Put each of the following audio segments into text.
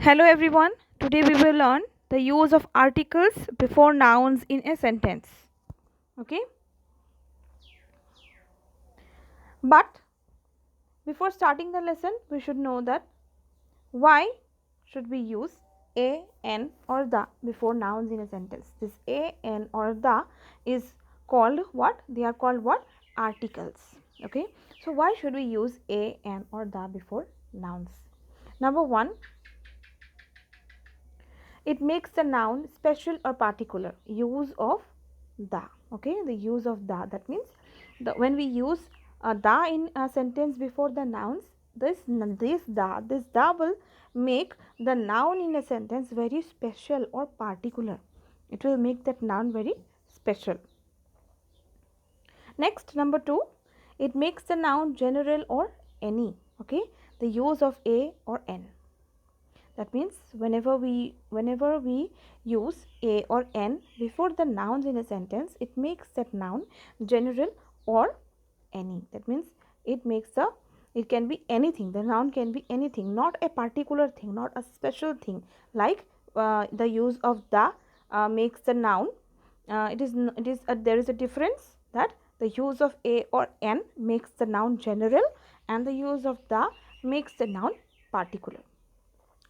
Hello everyone. Today we will learn the use of articles before nouns in a sentence. Okay? But before starting the lesson, we should know that why should we use a, an or the before nouns in a sentence. This a, an or the is called what? They are called what? Articles. Okay? So why should we use a, an or the before nouns? Number 1, it makes the noun special or particular. Use of the. Okay, the use of the, that means when we use the in a sentence before the nouns, this the will make the noun in a sentence very special or particular. It will make that noun very special. Next, number 2, it makes the noun general or any. Okay, the use of a or n. That means whenever we use a or n before the nouns in a sentence, it makes that noun general or any. That means it can be anything. The noun can be anything, not a particular thing, not a special thing. Like the use of the makes the noun. There is a difference that the use of a or n makes the noun general, and the use of the makes the noun particular.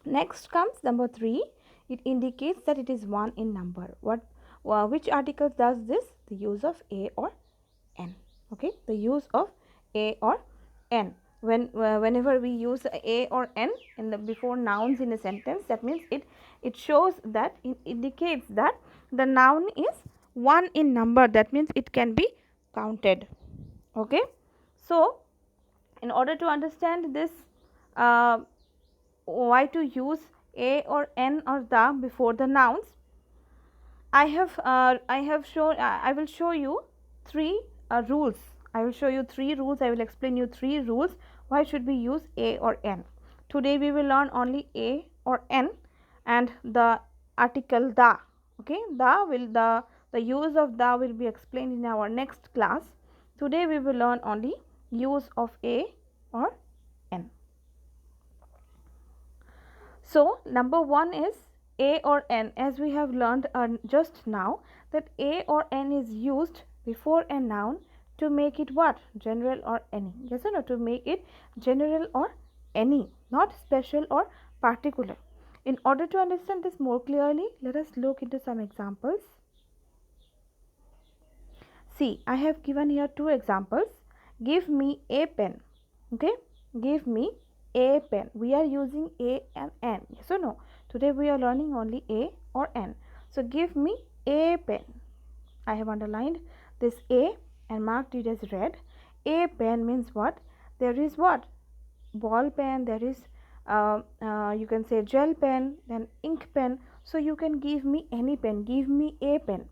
Next comes number 3. It indicates that it is 1 in number. Which article does this? The use of a or n. Okay, the use of a or n. Whenever we use a or n in the before nouns in a sentence, that means it shows that it indicates that the noun is 1 in number. That means it can be counted. Okay, so in order to understand this, uh, why to use a or n or the before the nouns, I will show you three rules. I will show you 3 rules. I will explain you 3 rules why should we use a or n. Today we will learn only a or n and the article the. Okay, the use of the will be explained in our next class. Today we will learn only use of a or n. So, number 1 is a or n, as we have learned just now that a or n is used before a noun to make it what? General or any. Yes or no? To make it general or any, not special or particular. In order to understand this more clearly, let us look into some examples. See, I have given here 2 examples. Give me a pen. Okay, give me a pen. We are using a and n. Yes or no? Today we are learning only a or n. So give me a pen. I have underlined this a and marked it as red. A pen means what? There is what? Ball pen. There is you can say gel pen, then ink pen. So you can give me any pen. Give me a pen.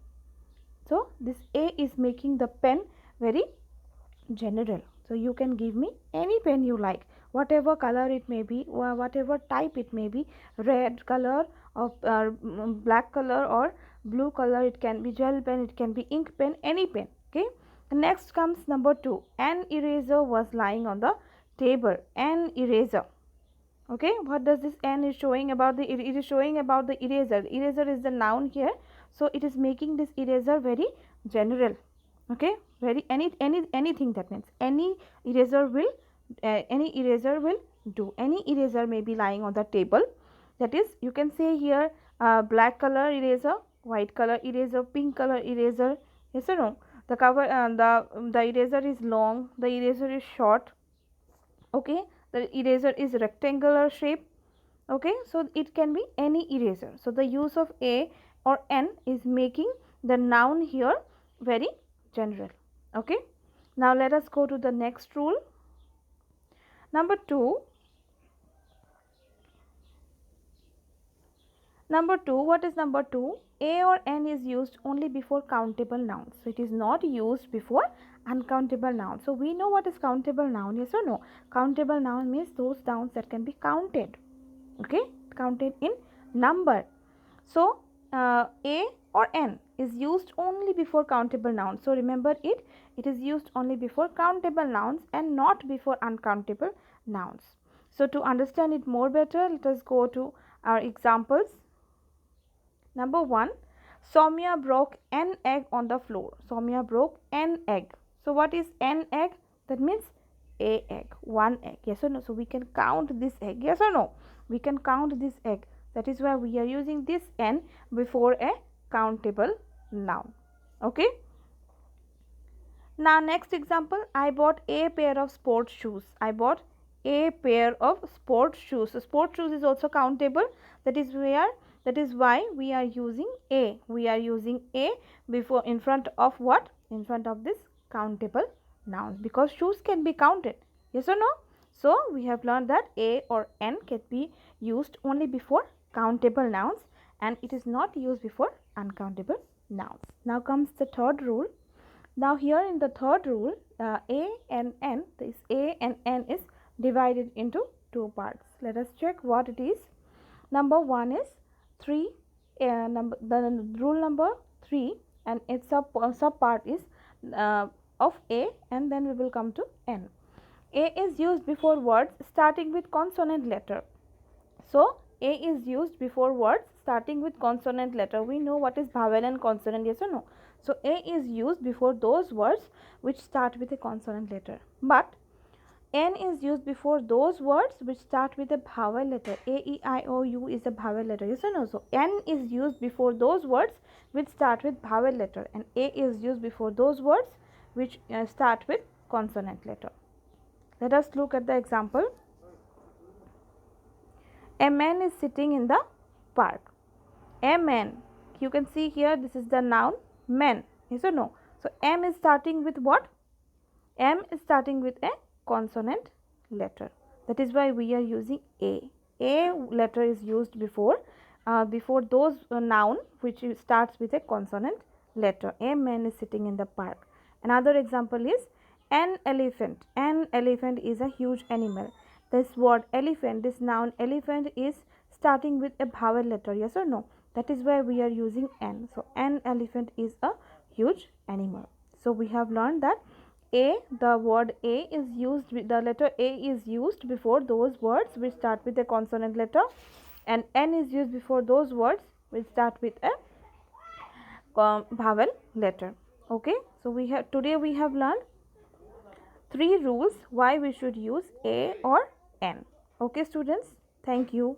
So this a is making the pen very general. So you can give me any pen you like, whatever color it may be, or whatever type it may be, red color or black color or blue color. It can be gel pen, it can be ink pen, any pen. Okay, next comes number 2. An eraser was lying on the table. An eraser. Okay, what does this n is showing about? It is showing about the eraser. Eraser is the noun here, so it is making this eraser very general. Okay, very anything. That means any eraser will do. Any eraser may be lying on the table. That is, you can say here black color eraser, white color eraser, pink color eraser. Yes or no? The cover the eraser is long, the eraser is short. Okay, the eraser is rectangular shape. Okay, so it can be any eraser. So the use of a or n is making the noun here very general. Okay, now let us go to the next rule. Number 2. Number 2, what is number 2? A or n is used only before countable nouns. So it is not used before uncountable nouns. So we know what is countable noun, yes or no? Countable noun means those nouns that can be counted. Okay, counted in number. So a or n is used only before countable nouns. So remember it is used only before countable nouns and not before uncountable nouns. So to understand it more better, let us go to Our examples. Number 1, Soumya broke an egg on the floor. Soumya broke an egg. So what is an egg? That means a egg, one egg. Yes or no? So we can count this egg. Yes or no? We can count this egg. That is why we are using this n before a countable noun. Okay. Now next example, I bought a pair of sports shoes. I bought a pair of sports shoes. So sports shoes is also countable. That is why we are using a. We are using a before in front of what? In front of this countable nouns, because shoes can be counted. Yes or no? So we have learned that a or n can be used only before countable nouns, and it is not used before uncountable nouns. Now comes the third rule. Now here in the third rule, a and n, this a and n is divided into two parts. Let us check what it is. Number 1 is 3, the rule number 3, and its sub part is of a, and then we will come to n. A is used before words starting with consonant letter. So a is used before words starting with consonant letter. We know what is vowel and consonant, yes or no? So a is used before those words which start with a consonant letter. But n is used before those words which start with a vowel letter. A, E, I, O, U is a vowel letter, yes or no? So n is used before those words which start with vowel letter, and a is used before those words which start with consonant letter. Let us look at the example. A man is sitting in the park. A man, you can see here, this is the noun man, yes or no? So m is starting with what? M is starting with a consonant letter. That is why we are using a. A letter is used before those noun which starts with a consonant letter. A man is sitting in the park. Another example is an elephant. An elephant is a huge animal. This word elephant, this noun elephant is starting with a vowel letter, yes or no? That is why we are using n. So an elephant is a huge animal. So we have learned that a, the word a is used, the letter a is used before those words which start with a consonant letter, and n is used before those words which start with a vowel letter. Okay, so today we have learned 3 rules why we should use a or n. Okay students, thank you.